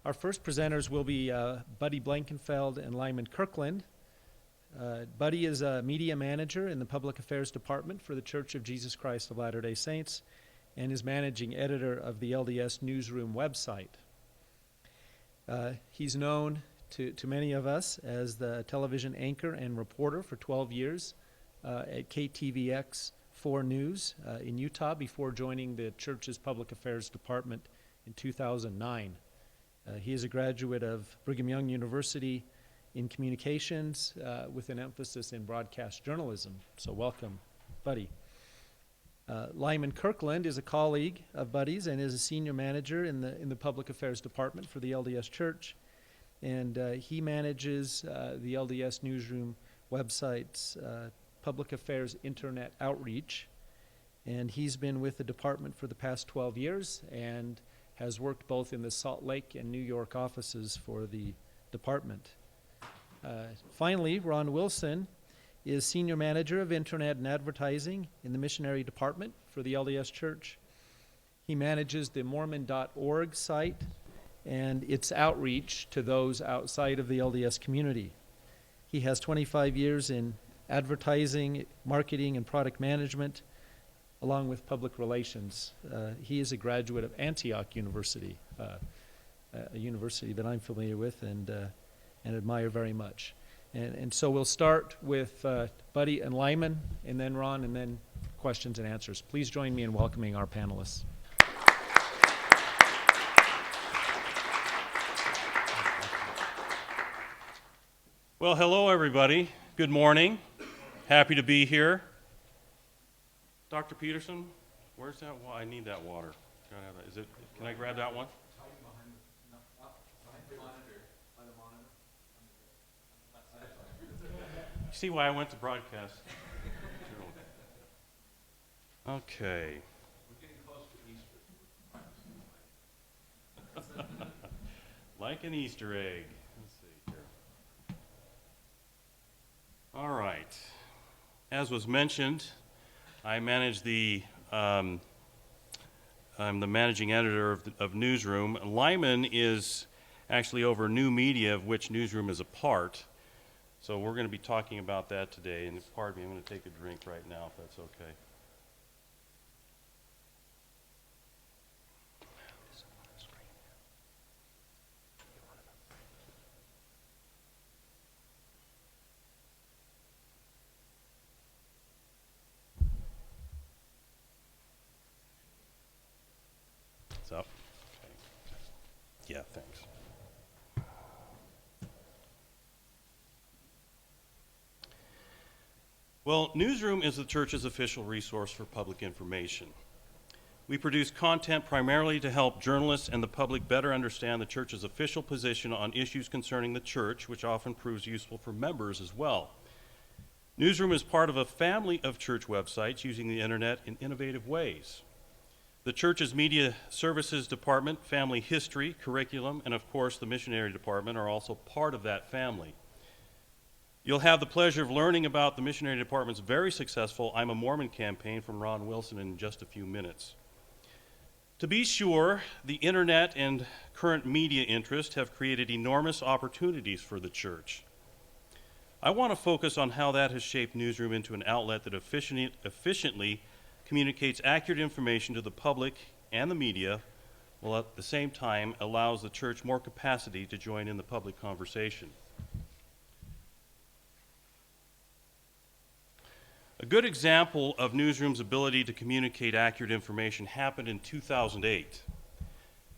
Our first presenters will be Buddy Blankenfeld and Lyman Kirkland. Buddy is a media manager in the Public Affairs Department for the Church of Jesus Christ of Latter-day Saints and is managing editor of the LDS Newsroom website. He's known to many of us as the television anchor and reporter for 12 years at KTVX 4 News in Utah before joining the church's Public Affairs Department in 2009. He is a graduate of Brigham Young University in communications with an emphasis in broadcast journalism. So welcome, Buddy. Lyman Kirkland is a colleague of Buddy's and is a senior manager in the Public Affairs Department for the LDS Church. And he manages the LDS Newsroom website's Public Affairs Internet outreach. And he's been with the department for the past 12 years and has worked both in the Salt Lake and New York offices for the department. Finally, Ron Wilson is Senior Manager of Internet and Advertising in the Missionary Department for the LDS Church. He manages the Mormon.org site and its outreach to those outside of the LDS community. He has 25 years in advertising, marketing, and product management, along with public relations. He is a graduate of Antioch University, a university that I'm familiar with and admire very much. And so we'll start with Buddy and Lyman, and then Ron, and then questions and answers. Please join me in welcoming our panelists. Well, hello, everybody. Good morning. Happy to be here. Dr. Peterson, where's that water? I need that water. Can I grab that one? See why I went to broadcast? Okay. We're getting close to Easter. Like an Easter egg. Let's see here. All right. As was mentioned, I manage I'm the managing editor of Newsroom. Lyman is actually over new media, of which Newsroom is a part. So we're going to be talking about that today. And pardon me, I'm going to take a drink right now, if that's okay. It's up. Okay. Yeah, thanks. Well, Newsroom is the church's official resource for public information. We produce content primarily to help journalists and the public better understand the church's official position on issues concerning the church, which often proves useful for members as well. Newsroom is part of a family of church websites using the internet in innovative ways. The church's media services department, family history, curriculum, and of course the missionary department are also part of that family. You'll have the pleasure of learning about the missionary department's very successful I'm a Mormon campaign from Ron Wilson in just a few minutes. To be sure, the internet and current media interest have created enormous opportunities for the church. I want to focus on how that has shaped Newsroom into an outlet that efficiently communicates accurate information to the public and the media, while at the same time allows the church more capacity to join in the public conversation. A good example of Newsroom's ability to communicate accurate information happened in 2008.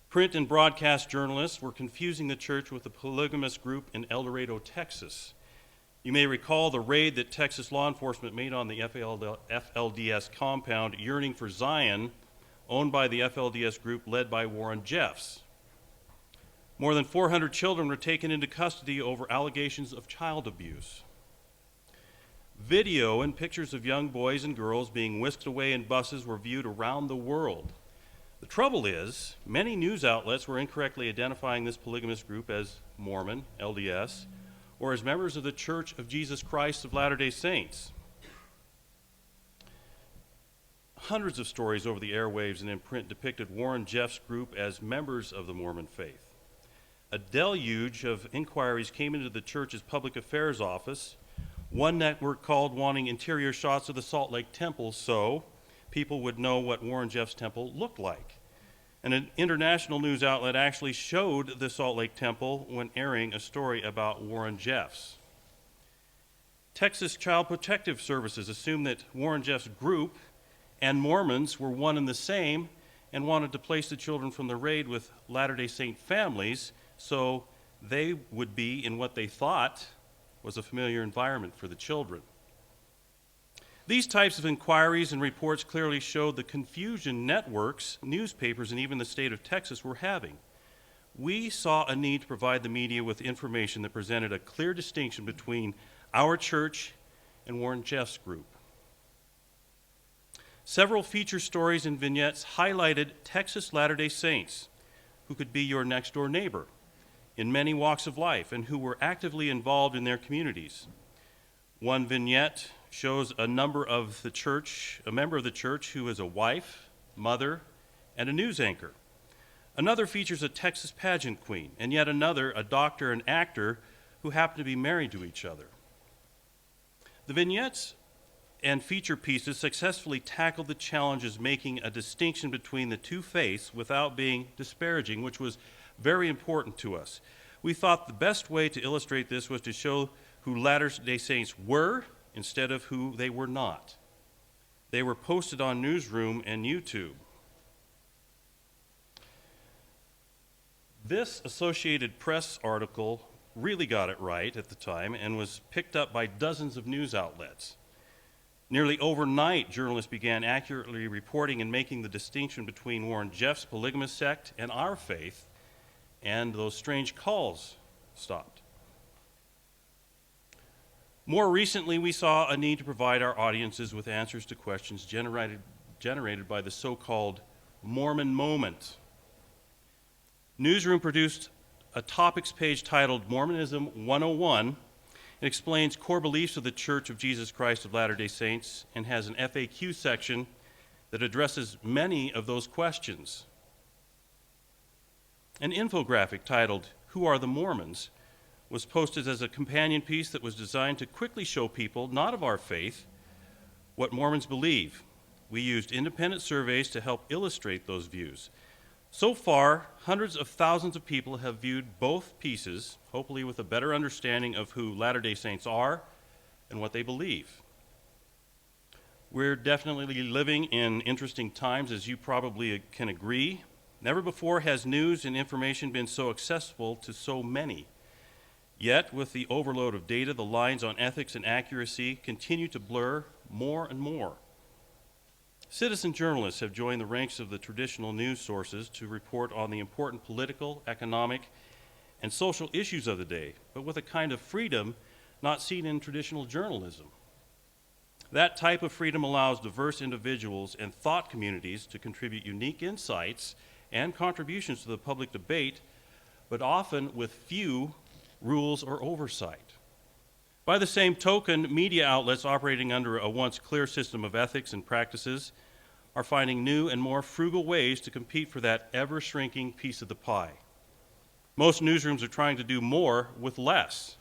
Print and broadcast journalists were confusing the church with a polygamous group in El Dorado, Texas. You may recall the raid that Texas law enforcement made on the FLDS compound, Yearning for Zion, owned by the FLDS group led by Warren Jeffs. More than 400 children were taken into custody over allegations of child abuse. Video and pictures of young boys and girls being whisked away in buses were viewed around the world. The trouble is, many news outlets were incorrectly identifying this polygamous group as Mormon, LDS, or as members of the Church of Jesus Christ of Latter-day Saints. Hundreds of stories over the airwaves and in print depicted Warren Jeffs' group as members of the Mormon faith. a deluge of inquiries came into the church's public affairs office. One network called wanting interior shots of the Salt Lake Temple so people would know what Warren Jeff's temple looked like. And an international news outlet actually showed the Salt Lake Temple when airing a story about Warren Jeffs. Texas Child Protective Services assumed that Warren Jeff's group and Mormons were one and the same and wanted to place the children from the raid with Latter-day Saint families so they would be in what they thought was a familiar environment for the children. These types of inquiries and reports clearly showed the confusion networks, newspapers, and even the state of Texas were having. We saw a need to provide the media with information that presented a clear distinction between our church and Warren Jeff's group. Several feature stories and vignettes highlighted Texas Latter-day Saints, who could be your next-door neighbor in many walks of life and who were actively involved in their communities. One vignette shows a member of the church who is a wife, mother, and a news anchor. Another features a Texas pageant queen, and yet another, a doctor and actor who happen to be married to each other. The vignettes and feature pieces successfully tackled the challenges making a distinction between the two faiths without being disparaging, which was very important to us. We thought the best way to illustrate this was to show who Latter-day Saints were instead of who they were not. They were posted on Newsroom and YouTube. This Associated Press article really got it right at the time and was picked up by dozens of news outlets. Nearly overnight, journalists began accurately reporting and making the distinction between Warren Jeff's polygamous sect and our faith, and those strange calls stopped. More recently, we saw a need to provide our audiences with answers to questions generated by the so-called Mormon moment. Newsroom produced a topics page titled Mormonism 101. It explains core beliefs of the Church of Jesus Christ of Latter-day Saints and has an FAQ section that addresses many of those questions. An infographic titled Who Are the Mormons was posted as a companion piece that was designed to quickly show people not of our faith what Mormons believe. We used independent surveys to help illustrate those views. So far, hundreds of thousands of people have viewed both pieces, hopefully with a better understanding of who Latter-day Saints are and what they believe. We're definitely living in interesting times, as you probably can agree. Never before has news and information been so accessible to so many. Yet, with the overload of data, the lines on ethics and accuracy continue to blur more and more. Citizen journalists have joined the ranks of the traditional news sources to report on the important political, economic, and social issues of the day, but with a kind of freedom not seen in traditional journalism. That type of freedom allows diverse individuals and thought communities to contribute unique insights and contributions to the public debate, but often with few rules or oversight. By the same token, media outlets operating under a once clear system of ethics and practices are finding new and more frugal ways to compete for that ever-shrinking piece of the pie. Most newsrooms are trying to do more with less.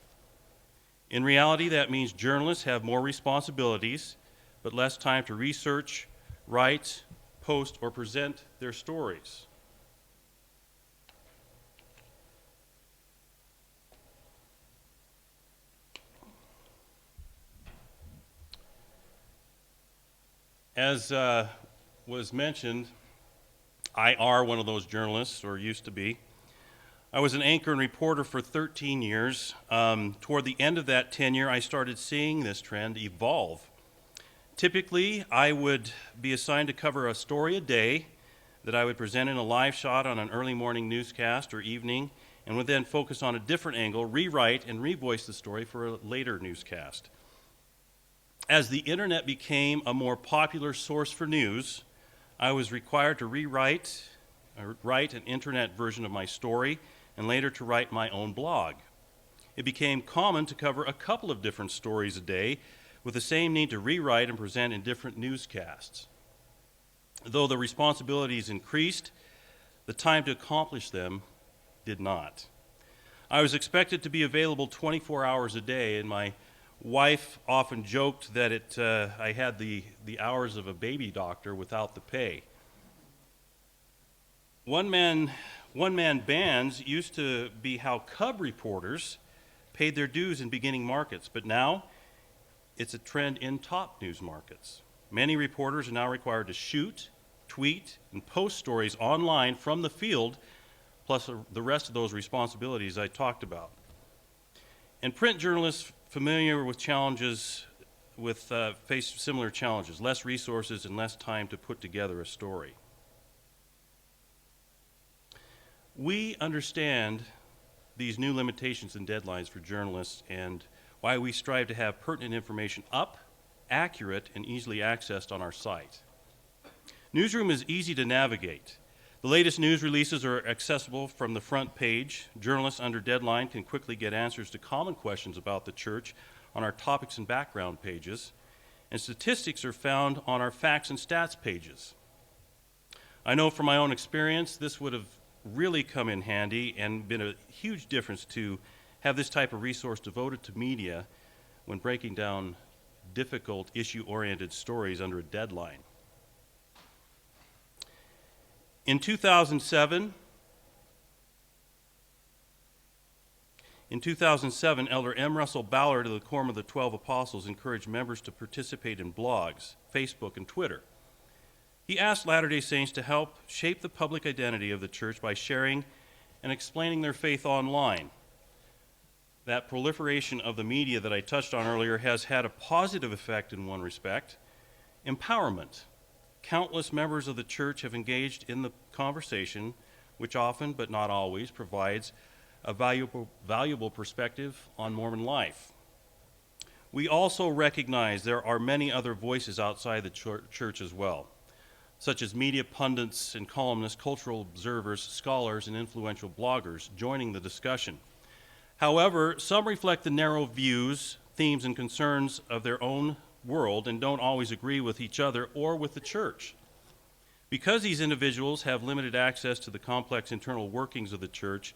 In reality, that means journalists have more responsibilities, but less time to research, write, post, or present their stories. As was mentioned, I are one of those journalists, or used to be. I was an anchor and reporter for 13 years. Toward the end of that tenure, I started seeing this trend evolve. Typically, I would be assigned to cover a story a day that I would present in a live shot on an early morning newscast or evening, and would then focus on a different angle, rewrite and revoice the story for a later newscast. As the internet became a more popular source for news, I was required to write an internet version of my story and later to write my own blog. It became common to cover a couple of different stories a day with the same need to rewrite and present in different newscasts. Though the responsibilities increased, the time to accomplish them did not. I was expected to be available 24 hours a day, and my wife often joked that I had the hours of a baby doctor without the pay. One-man bands used to be how cub reporters paid their dues in beginning markets, but now it's a trend in top news markets. Many reporters are now required to shoot, tweet, and post stories online from the field, plus the rest of those responsibilities I talked about. And print journalists familiar with challenges face similar challenges, less resources and less time to put together a story. We understand these new limitations and deadlines for journalists and why we strive to have pertinent information up, accurate, and easily accessed on our site. Newsroom is easy to navigate. The latest news releases are accessible from the front page. Journalists under deadline can quickly get answers to common questions about the church on our topics and background pages, and statistics are found on our facts and stats pages. I know from my own experience this would have really come in handy and been a huge difference to have this type of resource devoted to media when breaking down difficult issue-oriented stories under a deadline. In 2007, Elder M. Russell Ballard of the Quorum of the 12 Apostles encouraged members to participate in blogs, Facebook, and Twitter. He asked Latter-day Saints to help shape the public identity of the church by sharing and explaining their faith online. That proliferation of the media that I touched on earlier has had a positive effect in one respect: empowerment. Countless members of the church have engaged in the conversation, which often, but not always, provides a valuable perspective on Mormon life. We also recognize there are many other voices outside the church as well, such as media pundits and columnists, cultural observers, scholars, and influential bloggers joining the discussion. However, some reflect the narrow views, themes, and concerns of their own world and don't always agree with each other or with the church. Because these individuals have limited access to the complex internal workings of the church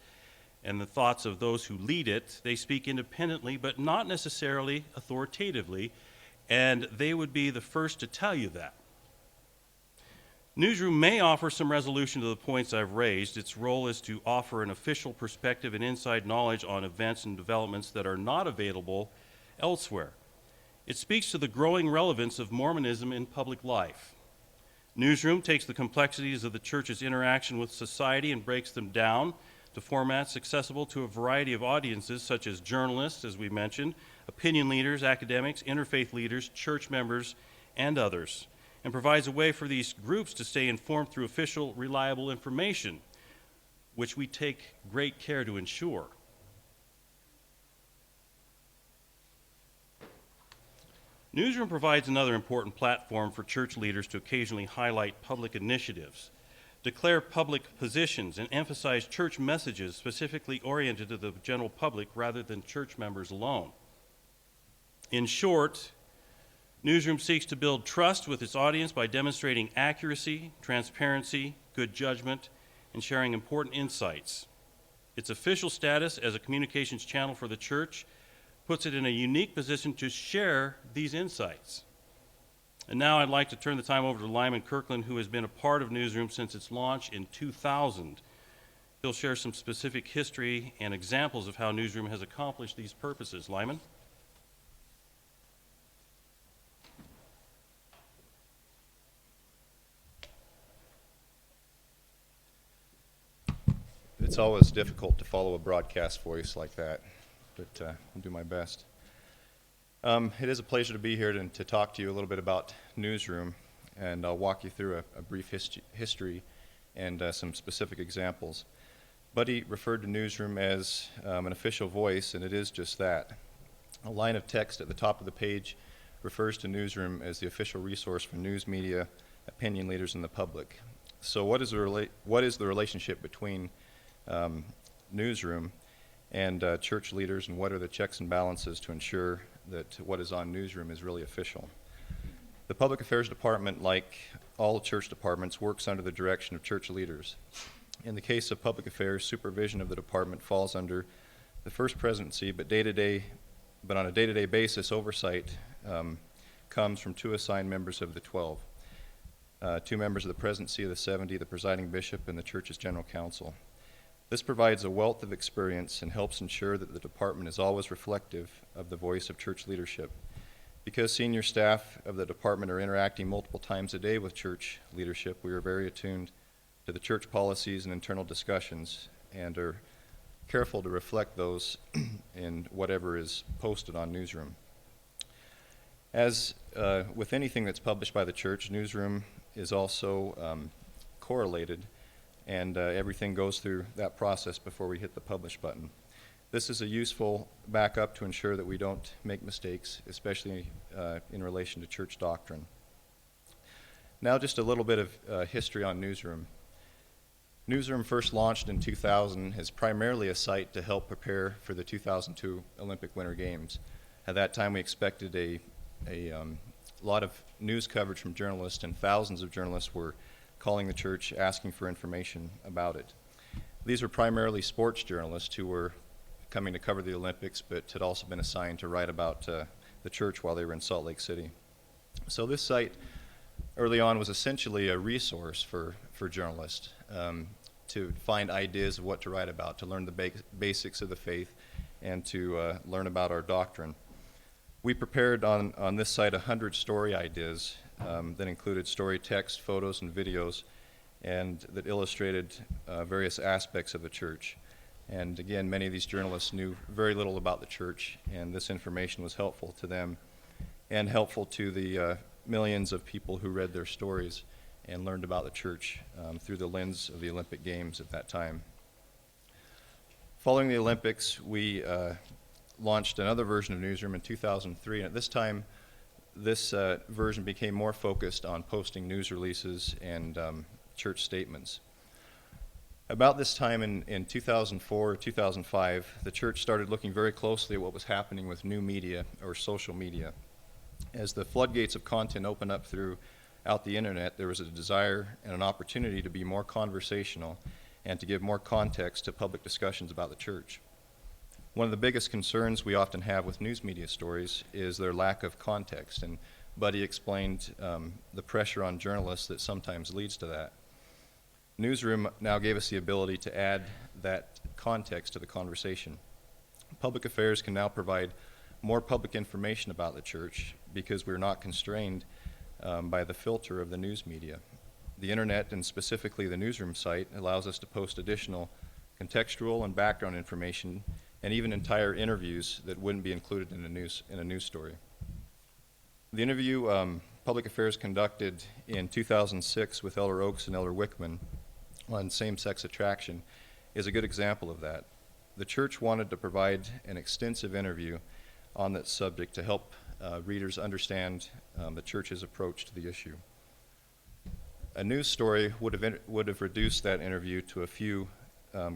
and the thoughts of those who lead it, they speak independently but not necessarily authoritatively, and they would be the first to tell you that. Newsroom may offer some resolution to the points I've raised. Its role is to offer an official perspective and inside knowledge on events and developments that are not available elsewhere. It speaks to the growing relevance of Mormonism in public life. Newsroom takes the complexities of the church's interaction with society and breaks them down to formats accessible to a variety of audiences, such as journalists, as we mentioned, opinion leaders, academics, interfaith leaders, church members, and others, and provides a way for these groups to stay informed through official, reliable information, which we take great care to ensure. Newsroom provides another important platform for church leaders to occasionally highlight public initiatives, declare public positions, and emphasize church messages specifically oriented to the general public rather than church members alone. In short, Newsroom seeks to build trust with its audience by demonstrating accuracy, transparency, good judgment, and sharing important insights. Its official status as a communications channel for the church puts it in a unique position to share these insights. And now I'd like to turn the time over to Lyman Kirkland, who has been a part of Newsroom since its launch in 2000. He'll share some specific history and examples of how Newsroom has accomplished these purposes. Lyman? It's always difficult to follow a broadcast voice like that, but I'll do my best. It is a pleasure to be here to talk to you a little bit about Newsroom, and I'll walk you through a brief history and some specific examples. Buddy referred to Newsroom as an official voice, and it is just that. A line of text at the top of the page refers to Newsroom as the official resource for news media, opinion leaders, and the public. So what is the relationship between Newsroom and church leaders, and what are the checks and balances to ensure that what is on Newsroom is really official? The Public Affairs Department, like all church departments, works under the direction of church leaders. In the case of public affairs, supervision of the department falls under the first presidency, but on a day-to-day basis, oversight comes from 2 assigned members of the 12. 2 members of the presidency of the 70, the presiding bishop, and the church's general council. This provides a wealth of experience and helps ensure that the department is always reflective of the voice of church leadership. Because senior staff of the department are interacting multiple times a day with church leadership, we are very attuned to the church policies and internal discussions and are careful to reflect those in whatever is posted on Newsroom. As with anything that's published by the church, Newsroom is also correlated, and everything goes through that process before we hit the publish button. This is a useful backup to ensure that we don't make mistakes, especially in relation to church doctrine. Now just a little bit of history on Newsroom. Newsroom first launched in 2000 as primarily a site to help prepare for the 2002 Olympic Winter Games. At that time we expected a lot of news coverage from journalists, and thousands of journalists were calling the church asking for information about it. These were primarily sports journalists who were coming to cover the Olympics, but had also been assigned to write about the church while they were in Salt Lake City. So this site early on was essentially a resource for journalists to find ideas of what to write about, to learn the basics of the faith, and to learn about our doctrine. We prepared on this site 100 story ideas that included story text, photos, and videos, and that illustrated various aspects of the church. And again, many of these journalists knew very little about the church, and this information was helpful to them and helpful to the millions of people who read their stories and learned about the church through the lens of the Olympic Games at that time. Following the Olympics, we launched another version of Newsroom in 2003, and at this time, this version became more focused on posting news releases and church statements. About this time in 2004 or 2005, the church started looking very closely at what was happening with new media or social media. As the floodgates of content opened up throughout the internet, there was a desire and an opportunity to be more conversational and to give more context to public discussions about the church. One of the biggest concerns we often have with news media stories is their lack of context, and Buddy explained the pressure on journalists that sometimes leads to that. Newsroom now gave us the ability to add that context to the conversation. Public affairs can now provide more public information about the church because we're not constrained by the filter of the news media. The internet, and specifically the Newsroom site, allows us to post additional contextual and background information and even entire interviews that wouldn't be included in a news story. The interview Public Affairs conducted in 2006 with Elder Oaks and Elder Wickman on same-sex attraction is a good example of that. The church wanted to provide an extensive interview on that subject to help readers understand the church's approach to the issue. A news story would have reduced that interview to a few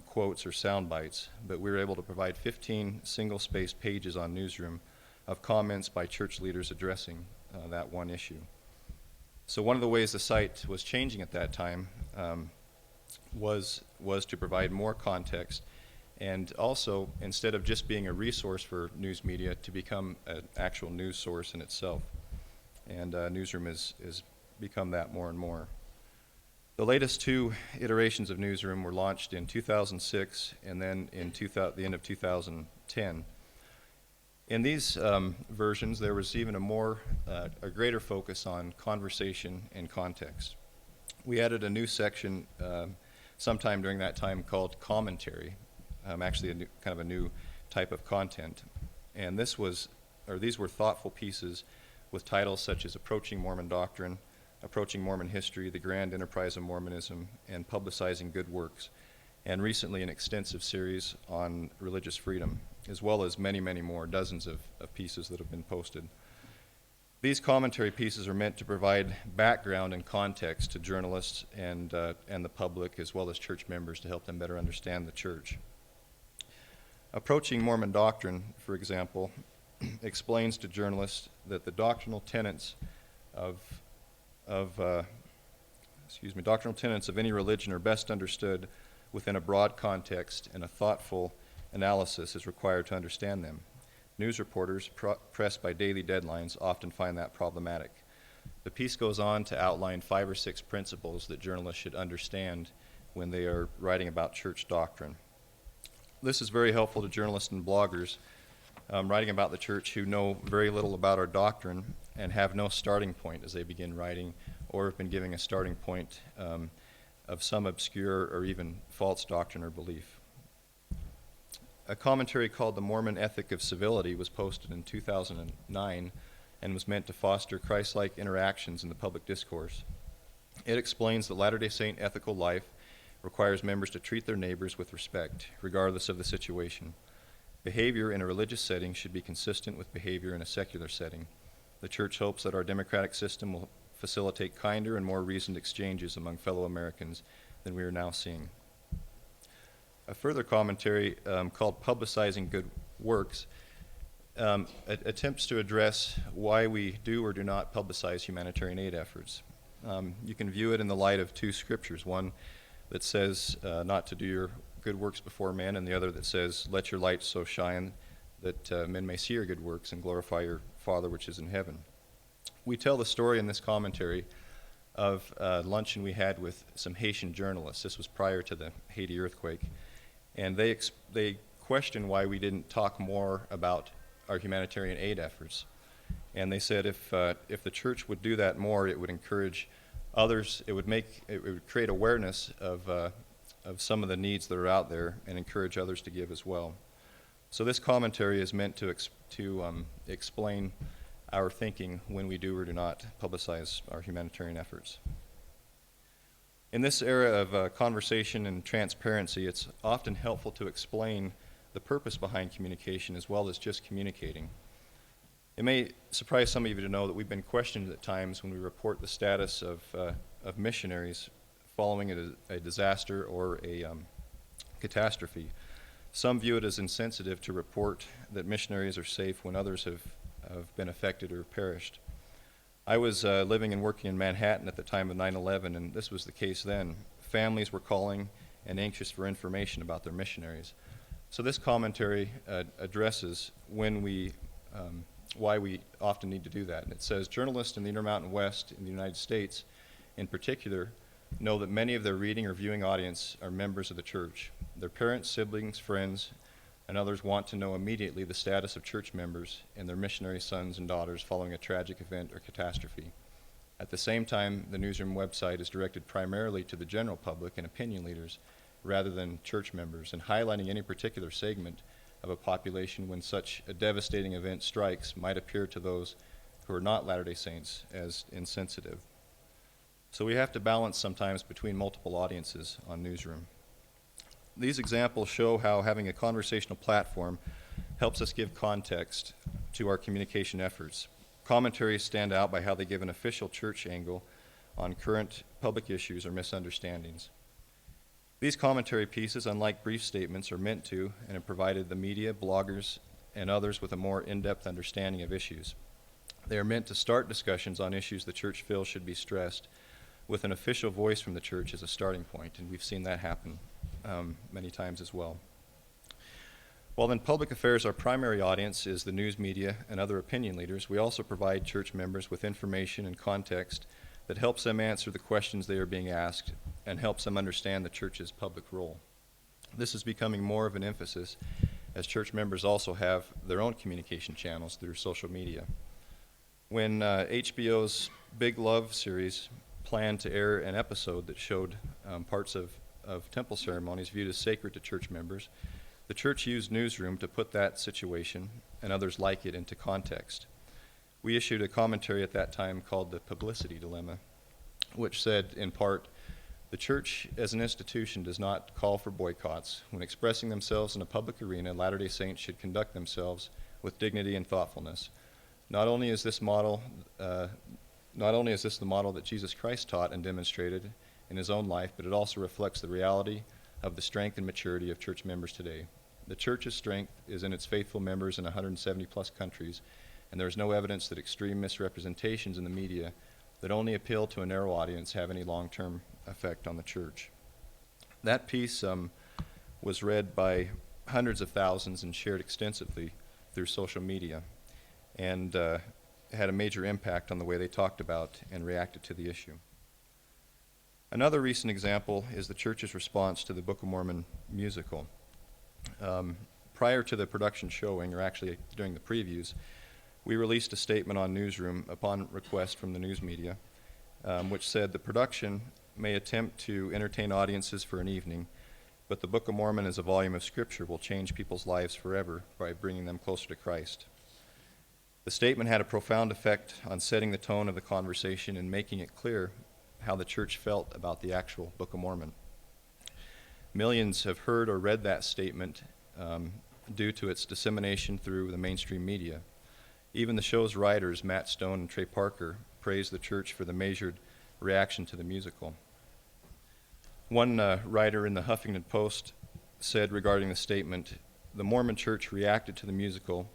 quotes or sound bites, but we were able to provide 15 single-spaced pages on Newsroom of comments by church leaders addressing that one issue. So one of the ways the site was changing at that time was to provide more context, and also, instead of just being a resource for news media, to become an actual news source in itself. And Newsroom has become that more and more. The latest 2 iterations of Newsroom were launched in 2006 and then in the end of 2010. In these versions, there was even a greater focus on conversation and context. We added a new section sometime during that time called commentary, actually kind of a new type of content. And these were thoughtful pieces with titles such as Approaching Mormon Doctrine, Approaching Mormon History, The Grand Enterprise of Mormonism, and Publicizing Good Works, and recently an extensive series on religious freedom, as well as many, many more, dozens of pieces that have been posted. These commentary pieces are meant to provide background and context to journalists and the public, as well as church members, to help them better understand the church. Approaching Mormon Doctrine, for example, explains to journalists that the doctrinal tenets of any religion are best understood within a broad context and a thoughtful analysis is required to understand them. News reporters, pressed by daily deadlines, often find that problematic. The piece goes on to outline 5 or 6 principles that journalists should understand when they are writing about church doctrine. This is very helpful to journalists and bloggers writing about the church who know very little about our doctrine and have no starting point as they begin writing, or have been giving a starting point of some obscure or even false doctrine or belief. A commentary called The Mormon Ethic of Civility was posted in 2009 and was meant to foster Christ-like interactions in the public discourse. It explains that Latter-day Saint ethical life requires members to treat their neighbors with respect, regardless of the situation. Behavior in a religious setting should be consistent with behavior in a secular setting. The Church hopes that our democratic system will facilitate kinder and more reasoned exchanges among fellow Americans than we are now seeing. A further commentary called Publicizing Good Works attempts to address why we do or do not publicize humanitarian aid efforts. You can view it in the light of 2 scriptures, one that says not to do your good works before men, and the other that says, let your light so shine that men may see your good works and glorify your Father which is in heaven. We tell the story in this commentary of a luncheon we had with some Haitian journalists. This was prior to the Haiti earthquake. And they questioned why we didn't talk more about our humanitarian aid efforts. And they said if the church would do that more, it would encourage others, it would create awareness of some of the needs that are out there and encourage others to give as well. So this commentary is meant to explain our thinking when we do or do not publicize our humanitarian efforts. In this era of conversation and transparency, it's often helpful to explain the purpose behind communication as well as just communicating. It may surprise some of you to know that we've been questioned at times when we report the status of missionaries following a disaster or a catastrophe. Some view it as insensitive to report that missionaries are safe when others have been affected or perished. I was living and working in Manhattan at the time of 9/11, and this was the case then. Families were calling and anxious for information about their missionaries. So this commentary addresses why we often need to do that. And it says, journalists in the Intermountain West in the United States in particular know that many of their reading or viewing audience are members of the church. Their parents, siblings, friends, and others want to know immediately the status of church members and their missionary sons and daughters following a tragic event or catastrophe. At the same time, the Newsroom website is directed primarily to the general public and opinion leaders rather than church members, and highlighting any particular segment of a population when such a devastating event strikes might appear to those who are not Latter-day Saints as insensitive. So we have to balance sometimes between multiple audiences on Newsroom. These examples show how having a conversational platform helps us give context to our communication efforts. Commentaries stand out by how they give an official church angle on current public issues or misunderstandings. These commentary pieces, unlike brief statements, are meant to and have provided the media, bloggers, and others with a more in-depth understanding of issues. They are meant to start discussions on issues the church feels should be stressed, with an official voice from the church as a starting point, and we've seen that happen many times as well. While in public affairs our primary audience is the news media and other opinion leaders, we also provide church members with information and context that helps them answer the questions they are being asked and helps them understand the church's public role. This is becoming more of an emphasis as church members also have their own communication channels through social media. When HBO's Big Love series planned to air an episode that showed parts of temple ceremonies viewed as sacred to church members, the church used Newsroom to put that situation and others like it into context. We issued a commentary at that time called The Publicity Dilemma, which said, in part, the church as an institution does not call for boycotts. When expressing themselves in a public arena, Latter-day Saints should conduct themselves with dignity and thoughtfulness. Not only is this the model that Jesus Christ taught and demonstrated in his own life, but it also reflects the reality of the strength and maturity of church members today. The church's strength is in its faithful members in 170 plus countries, and there is no evidence that extreme misrepresentations in the media that only appeal to a narrow audience have any long-term effect on the church. That piece was read by hundreds of thousands and shared extensively through social media, and had a major impact on the way they talked about and reacted to the issue. Another recent example is the church's response to the Book of Mormon musical. Prior to the production showing, or actually during the previews, we released a statement on Newsroom upon request from the news media, which said the production may attempt to entertain audiences for an evening, but the Book of Mormon as a volume of Scripture will change people's lives forever by bringing them closer to Christ. The statement had a profound effect on setting the tone of the conversation and making it clear how the church felt about the actual Book of Mormon. Millions have heard or read that statement due to its dissemination through the mainstream media. Even the show's writers, Matt Stone and Trey Parker, praised the church for the measured reaction to the musical. One writer in the Huffington Post said regarding the statement, "The Mormon church reacted to the musical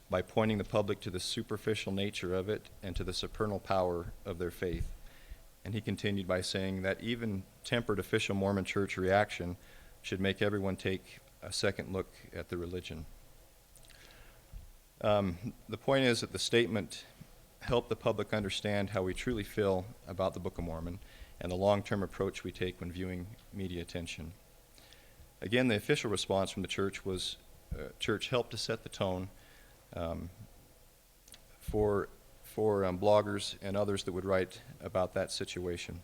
by pointing the public to the superficial nature of it and to the supernal power of their faith." And he continued by saying that even tempered official Mormon church reaction should make everyone take a second look at the religion. The point is that the statement helped the public understand how we truly feel about the Book of Mormon and the long-term approach we take when viewing media attention. Again, the official response from the church was, church helped to set the tone for bloggers and others that would write about that situation.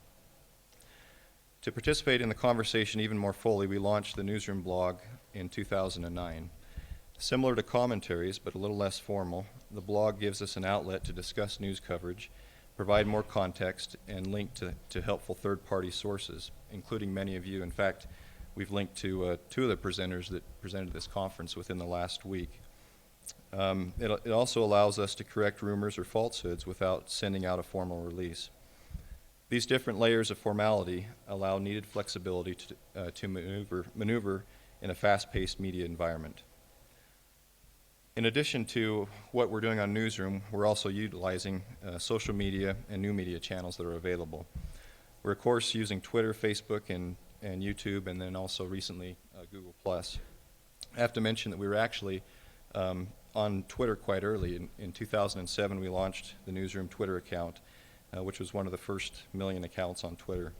To participate in the conversation even more fully, we launched the Newsroom blog in 2009. Similar to commentaries, but a little less formal, the blog gives us an outlet to discuss news coverage, provide more context, and link to helpful third-party sources, including many of you. In fact, we've linked to two of the presenters that presented this conference within the last week. It also allows us to correct rumors or falsehoods without sending out a formal release. These different layers of formality allow needed flexibility to maneuver in a fast-paced media environment. In addition to what we're doing on Newsroom, we're also utilizing social media and new media channels that are available. We're, of course, using Twitter, Facebook, and YouTube, and then also recently Google+. I have to mention that we were actually on Twitter quite early. In 2007, we launched the Newsroom Twitter account, which was one of the first million accounts on Twitter.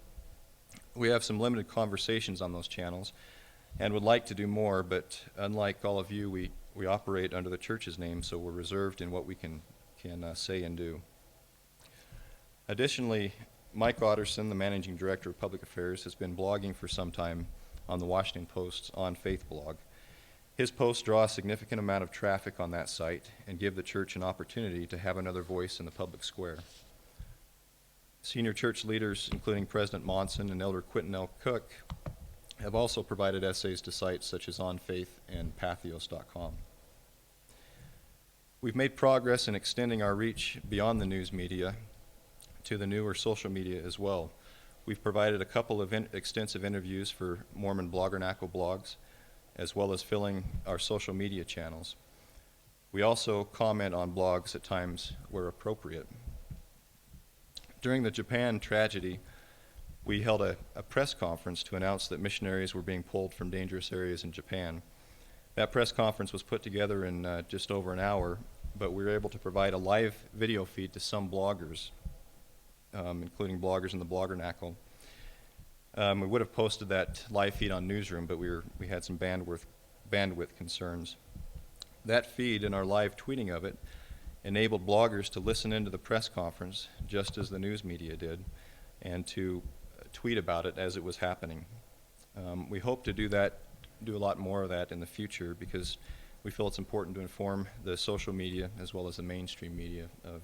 We have some limited conversations on those channels and would like to do more, but unlike all of you, we operate under the church's name, so we're reserved in what we can say and do. Additionally, Mike Otterson, the Managing Director of Public Affairs, has been blogging for some time on the Washington Post's On Faith blog. His posts draw a significant amount of traffic on that site and give the church an opportunity to have another voice in the public square. Senior church leaders, including President Monson and Elder Quinton L. Cook, have also provided essays to sites such as On Faith and Patheos.com. We've made progress in extending our reach beyond the news media to the newer social media as well. We've provided a couple of extensive interviews for Mormon Bloggernacle blogs, as well as filling our social media channels. We also comment on blogs at times where appropriate. During the Japan tragedy, we held a press conference to announce that missionaries were being pulled from dangerous areas in Japan. That press conference was put together in just over an hour, but we were able to provide a live video feed to some bloggers, including bloggers in the Bloggernacle. We would have posted that live feed on Newsroom, but we had some bandwidth concerns. That feed and our live tweeting of it enabled bloggers to listen into the press conference just as the news media did, and to tweet about it as it was happening. We hope to do a lot more of that in the future, because we feel it's important to inform the social media as well as the mainstream media of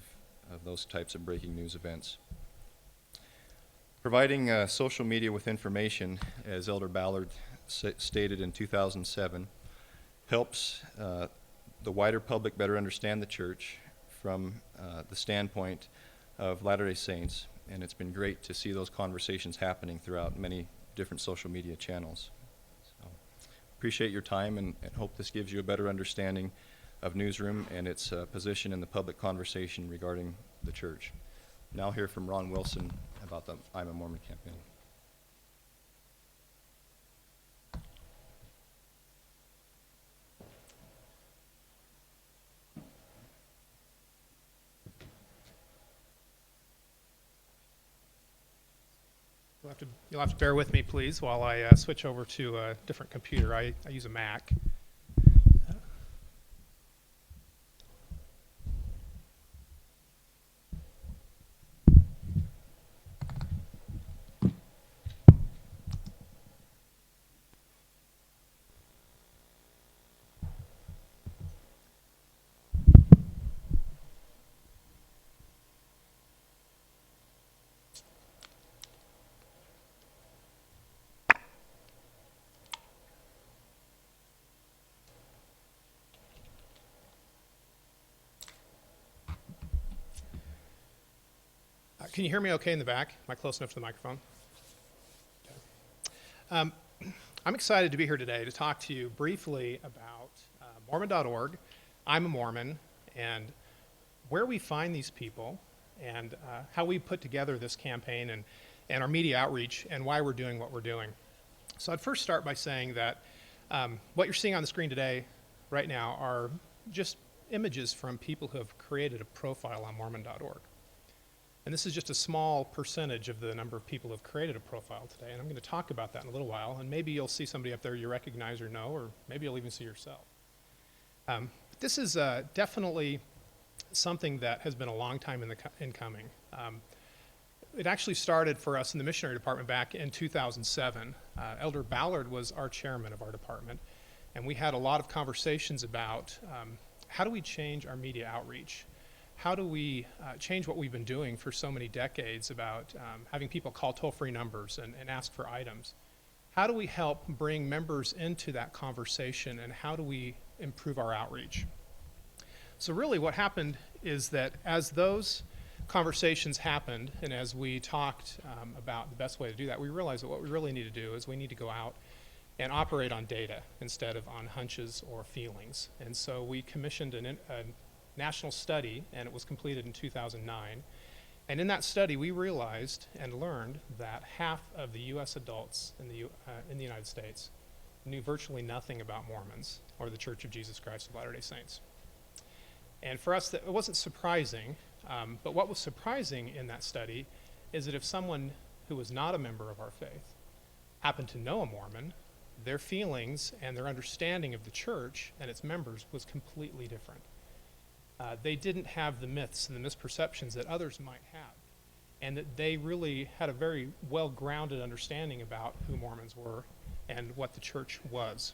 those types of breaking news events. Providing social media with information, as Elder Ballard stated in 2007, helps the wider public better understand the church from the standpoint of Latter-day Saints, and it's been great to see those conversations happening throughout many different social media channels. So, appreciate your time, and hope this gives you a better understanding of Newsroom and its position in the public conversation regarding the church. Now hear from Ron Wilson about the I'm a Mormon campaign. You'll have to bear with me, please, while I switch over to a different computer. I use a Mac. Can you hear me okay in the back? Am I close enough to the microphone? Okay. I'm excited to be here today to talk to you briefly about Mormon.org. I'm a Mormon, and where we find these people, and how we put together this campaign, and our media outreach, and why we're doing what we're doing. So I'd first start by saying that what you're seeing on the screen today, right now, are just images from people who have created a profile on Mormon.org. And this is just a small percentage of the number of people who have created a profile today, and I'm going to talk about that in a little while, and maybe you'll see somebody up there you recognize or know, or maybe you'll even see yourself. But this is definitely something that has been a long time in coming. It actually started for us in the missionary department back in 2007. Elder Ballard was our chairman of our department, and we had a lot of conversations about how do we change our media outreach? How do we change what we've been doing for so many decades about having people call toll-free numbers and ask for items? How do we help bring members into that conversation, and how do we improve our outreach? So really what happened is that as those conversations happened, and as we talked about the best way to do that, we realized that what we really need to do is we need to go out and operate on data instead of on hunches or feelings. And so we commissioned a national study, and it was completed in 2009. And in that study, we realized and learned that half of the U.S. adults in the United States knew virtually nothing about Mormons or the Church of Jesus Christ of Latter-day Saints. And for us, it wasn't surprising, but what was surprising in that study is that if someone who was not a member of our faith happened to know a Mormon, their feelings and their understanding of the church and its members was completely different. They didn't have the myths and the misperceptions that others might have, and that they really had a very well-grounded understanding about who Mormons were and what the church was.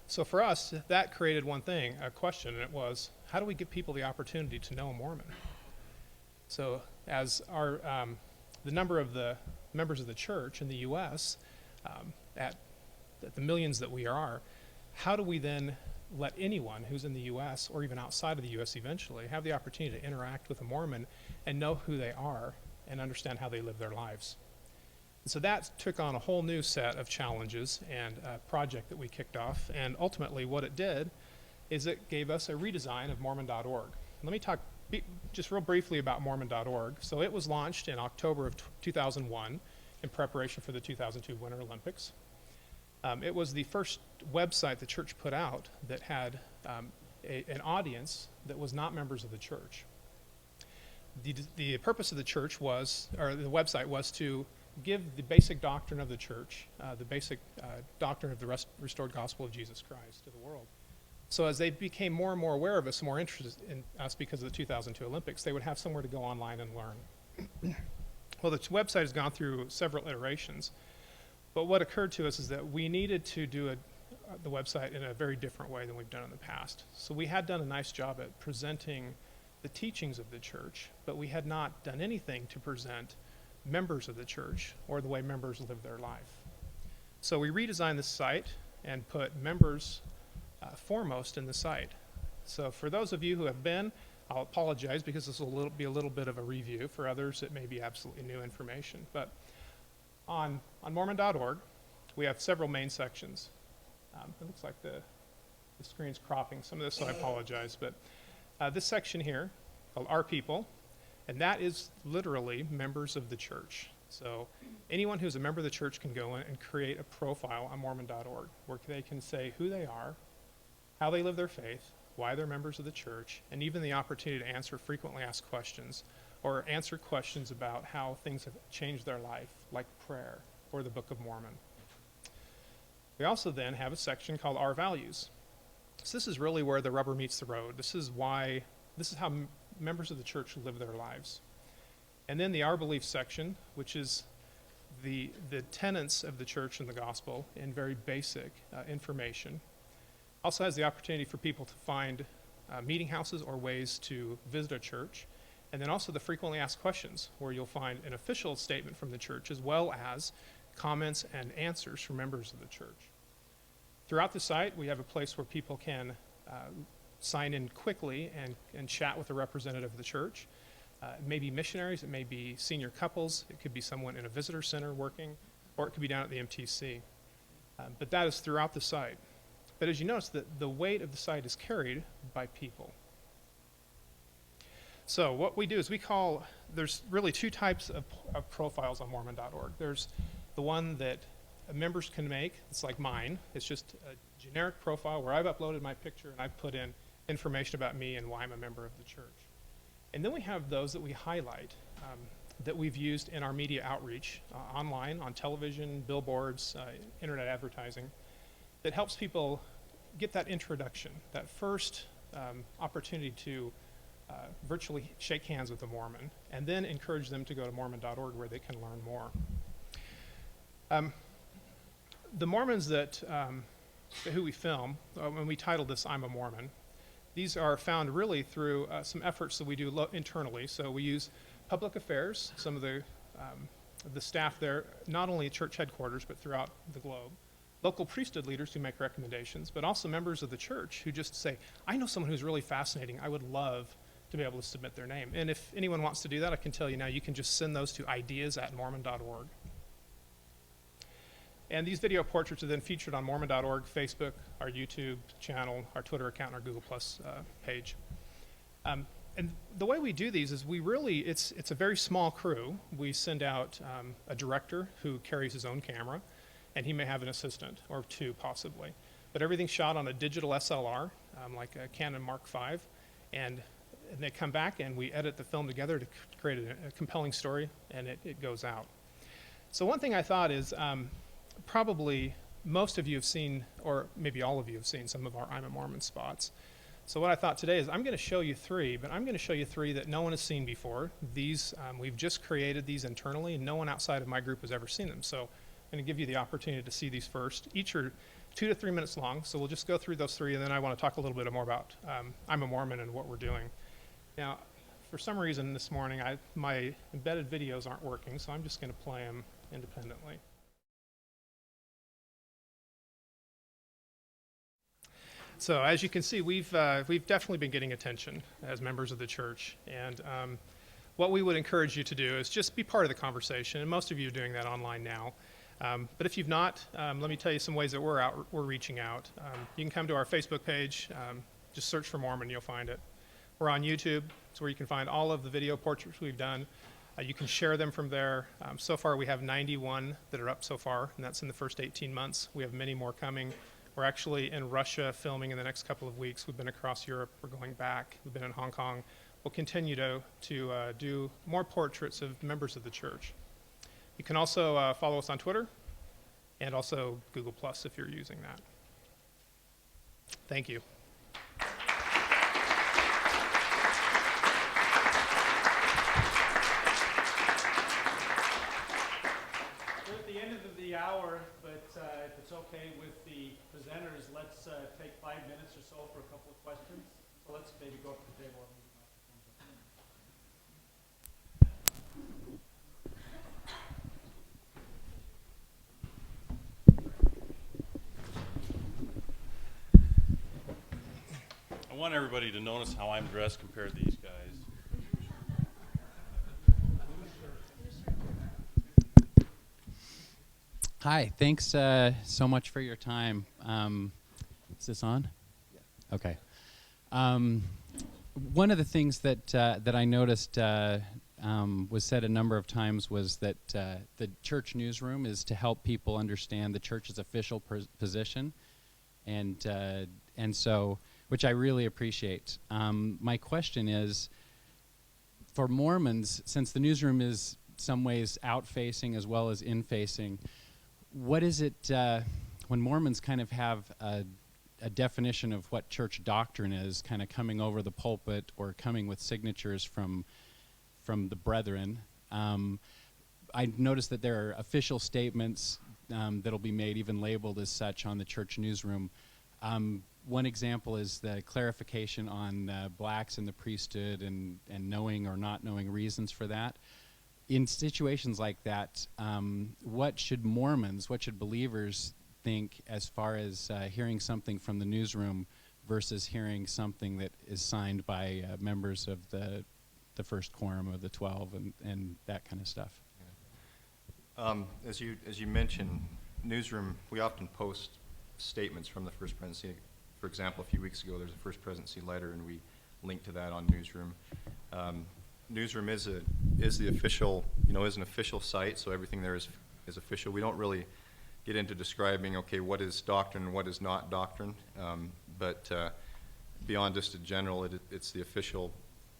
So for us, that created one thing, a question, and it was, how do we give people the opportunity to know a Mormon? So as the number of the members of the church in the U.S., at the millions that we are, how do we then let anyone who's in the U.S. or even outside of the U.S. eventually have the opportunity to interact with a Mormon and know who they are and understand how they live their lives? And so that took on a whole new set of challenges and a project that we kicked off. And ultimately what it did is it gave us a redesign of Mormon.org. Let me talk just real briefly about Mormon.org. So it was launched in October of 2001 in preparation for the 2002 Winter Olympics. It was the first website the church put out that had an audience that was not members of the church. The purpose of the church was, or the website was to give the basic doctrine of the church, the basic doctrine of the restored gospel of Jesus Christ to the world. So as they became more and more aware of us, more interested in us because of the 2002 Olympics, they would have somewhere to go online and learn. Well, the website has gone through several iterations. But what occurred to us is that we needed to do the website in a very different way than we've done in the past. So we had done a nice job at presenting the teachings of the church, but we had not done anything to present members of the church or the way members live their life. So we redesigned the site and put members foremost in the site. So for those of you who have been, I'll apologize because this will be a little bit of a review. For others, it may be absolutely new information. But on Mormon.org, we have several main sections. It looks like the screen's cropping some of this, so I apologize. But this section here, called Our People, and that is literally members of the church. So anyone who's a member of the church can go in and create a profile on Mormon.org where they can say who they are, how they live their faith, why they're members of the church, and even the opportunity to answer frequently asked questions or answer questions about how things have changed their life, like prayer or the Book of Mormon. We also then have a section called Our Values. So this is really where the rubber meets the road. This is how members of the church live their lives. And then the Our Beliefs section, which is the tenets of the church and the gospel in very basic information. Also has the opportunity for people to find meeting houses or ways to visit a church. And then also the frequently asked questions, where you'll find an official statement from the church as well as comments and answers from members of the church. Throughout the site, we have a place where people can sign in quickly and chat with a representative of the church. It may be missionaries, it may be senior couples, it could be someone in a visitor center working, or it could be down at the MTC. But that is throughout the site. But as you notice, the weight of the site is carried by people. So what we do is there's really two types of profiles on Mormon.org. There's the one that members can make. It's like mine. It's just a generic profile where I've uploaded my picture and I've put in information about me and why I'm a member of the church. And then we have those that we highlight that we've used in our media outreach online, on television, billboards, internet advertising, that helps people get that introduction, that first opportunity to virtually shake hands with a Mormon, and then encourage them to go to Mormon.org where they can learn more. The Mormons who we film, when we titled this I'm a Mormon, these are found really through some efforts that we do internally. So we use public affairs, some of the staff there, not only at church headquarters, but throughout the globe. Local priesthood leaders who make recommendations, but also members of the church who just say, I know someone who's really fascinating. I would love to be able to submit their name. And if anyone wants to do that, I can tell you now, you can just send those to ideas@mormon.org. And these video portraits are then featured on Mormon.org, Facebook, our YouTube channel, our Twitter account, and our Google Plus page. And the way we do these is it's a very small crew. We send out a director who carries his own camera, and he may have an assistant or two possibly. But everything's shot on a digital SLR, like a Canon Mark V, and they come back and we edit the film together to create a compelling story, and it goes out. So one thing I thought is, probably most of you have seen, or maybe all of you have seen, some of our I'm a Mormon spots. So what I thought today is I'm going to show you three, but I'm going to show you three that no one has seen before. These, we've just created these internally, and no one outside of my group has ever seen them. So I'm going to give you the opportunity to see these first. Each are 2 to 3 minutes long, so we'll just go through those three, and then I want to talk a little bit more about I'm a Mormon and what we're doing. Now, for some reason this morning, my embedded videos aren't working, so I'm just going to play them independently. So as you can see, we've definitely been getting attention as members of the church, and what we would encourage you to do is just be part of the conversation, and most of you are doing that online now. But if you've not, let me tell you some ways that we're reaching out. You can come to our Facebook page, just search for Mormon, you'll find it. We're on YouTube, it's where you can find all of the video portraits we've done. You can share them from there. So far we have 91 that are up so far, and that's in the first 18 months. We have many more coming. We're actually in Russia filming in the next couple of weeks. We've been across Europe. We're going back. We've been in Hong Kong. We'll continue to do more portraits of members of the church. You can also follow us on Twitter and also Google Plus if you're using that. Thank you. We're at the end of the hour, but if it's okay with the presenters, let's take 5 minutes or so for a couple of questions. So let's maybe go up to the table. I want everybody to notice how I'm dressed compared to these guys. Hi, thanks so much for your time. Is this on? Yeah. Okay. One of the things that I noticed was said a number of times was that the church newsroom is to help people understand the church's official position, and so, which I really appreciate. My question is, for Mormons, since the newsroom is some ways out-facing as well as in-facing, what is it when Mormons kind of have a definition of what church doctrine is, kind of coming over the pulpit or coming with signatures from the brethren? I noticed that there are official statements that'll be made, even labeled as such, on the church newsroom. One example is the clarification on blacks in the priesthood and knowing or not knowing reasons for that. In situations like that, what should Mormons, what should believers think as far as hearing something from the newsroom versus hearing something that is signed by members of the first quorum of the 12 and that kind of stuff? As you mentioned, newsroom, we often post statements from the First Presidency. For example, a few weeks ago, there's a First Presidency letter, and we linked to that on Newsroom. Newsroom is the official, is an official site, so everything there is official. We don't really get into describing, okay, what is doctrine and what is not doctrine, but beyond just a general, it's the official,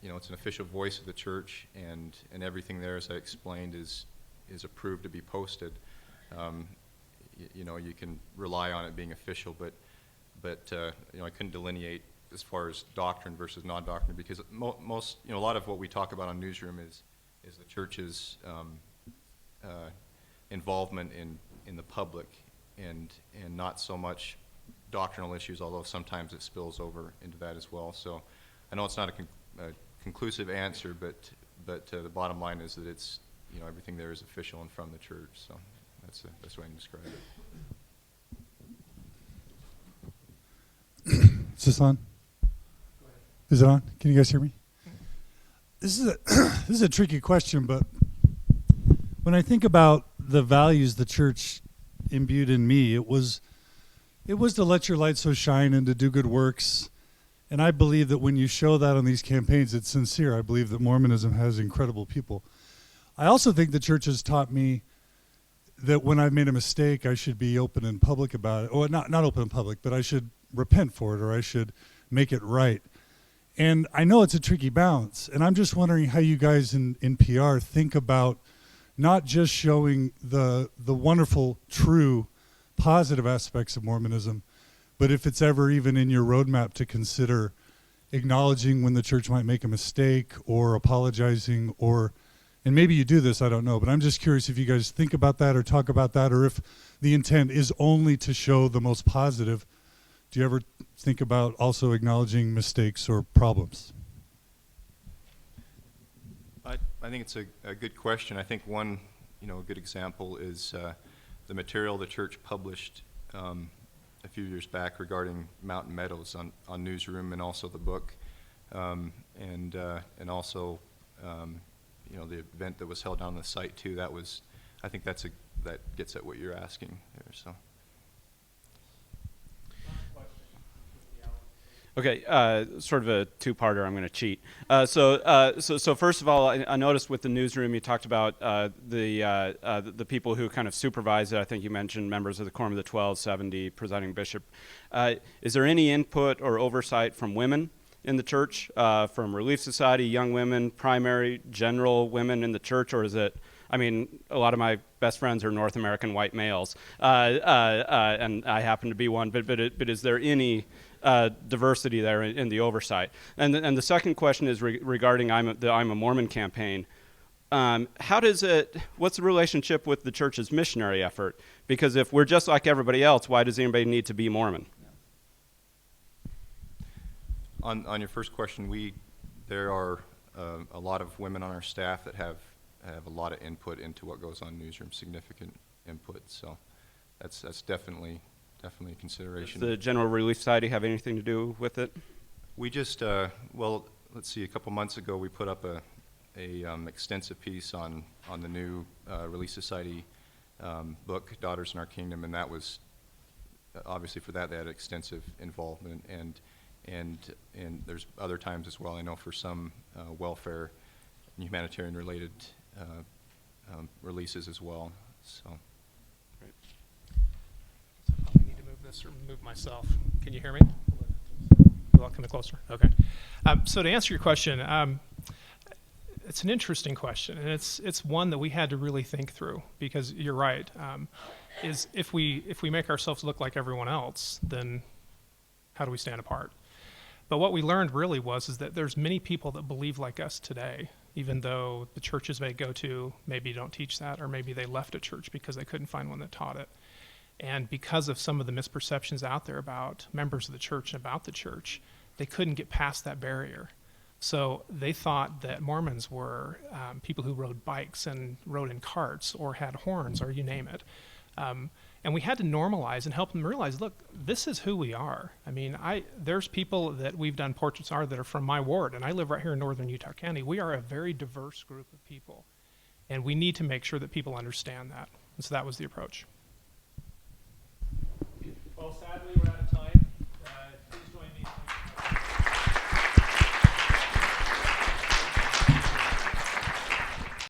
it's an official voice of the church, and everything there, as I explained, is approved to be posted. You can rely on it being official, but I couldn't delineate as far as doctrine versus non-doctrine, because most, a lot of what we talk about on Newsroom is the church's involvement in the public, and not so much doctrinal issues, although sometimes it spills over into that as well. So I know it's not a conclusive answer, but the bottom line is that it's, everything there is official and from the church. So that's the best way I can describe it. Is this on? Is it on? Can you guys hear me? This is a tricky question, but when I think about the values the church imbued in me, it was to let your light so shine and to do good works. And I believe that when you show that on these campaigns, it's sincere. I believe that Mormonism has incredible people. I also think the church has taught me that when I've made a mistake, I should be open and public about it. Or not open and public, but I should repent for it, or I should make it right. And I know it's a tricky balance. And I'm just wondering how you guys in PR think about not just showing the wonderful, true, positive aspects of Mormonism, but if it's ever even in your roadmap to consider acknowledging when the church might make a mistake or apologizing, and maybe you do this, I don't know, but I'm just curious if you guys think about that or talk about that, or if the intent is only to show the most positive. Do you ever think about also acknowledging mistakes or problems? I think it's a good question. I think one, a good example is the material the church published a few years back regarding Mountain Meadows on Newsroom, and also the book, and also the event that was held on the site too. I think that gets at what you're asking there. So. Okay, sort of a two-parter. I'm going to cheat. So first of all, I noticed with the Newsroom you talked about the people who kind of supervise it. I think you mentioned members of the Quorum of the 12, 70, presiding bishop. Is there any input or oversight from women in the church, from Relief Society, young women, primary, general women in the church, or is it? I mean, a lot of my best friends are North American white males, and I happen to be one. But is there any diversity there in the oversight? And the second question is regarding the I'm a Mormon campaign. What's the relationship with the church's missionary effort? Because if we're just like everybody else, why does anybody need to be Mormon? On your first question, there are a lot of women on our staff that have a lot of input into what goes on Newsroom, significant input. So that's definitely a consideration. Does the General Relief Society have anything to do with it? We just, let's see, a couple months ago we put up a extensive piece on the new Relief Society book, Daughters in Our Kingdom, and that was, obviously for that they had extensive involvement, and there's other times as well, I know, for some welfare and humanitarian related releases as well. So. I need to move this or move myself. Can you hear me? I'll come in closer. Okay. So to answer your question, it's an interesting question, and it's one that we had to really think through, because you're right. Is if we make ourselves look like everyone else, then how do we stand apart? But what we learned really is that there's many people that believe like us today, even though the churches they go to maybe don't teach that, or maybe they left a church because they couldn't find one that taught it. And because of some of the misperceptions out there about members of the church and about the church, they couldn't get past that barrier. So they thought that Mormons were people who rode bikes and rode in carts or had horns, or you name it. And we had to normalize and help them realize, look, this is who we are. I mean, there's people that we've done portraits on that are from my ward, and I live right here in northern Utah County. We are a very diverse group of people, and we need to make sure that people understand that. And so that was the approach. Well, sadly, we're out of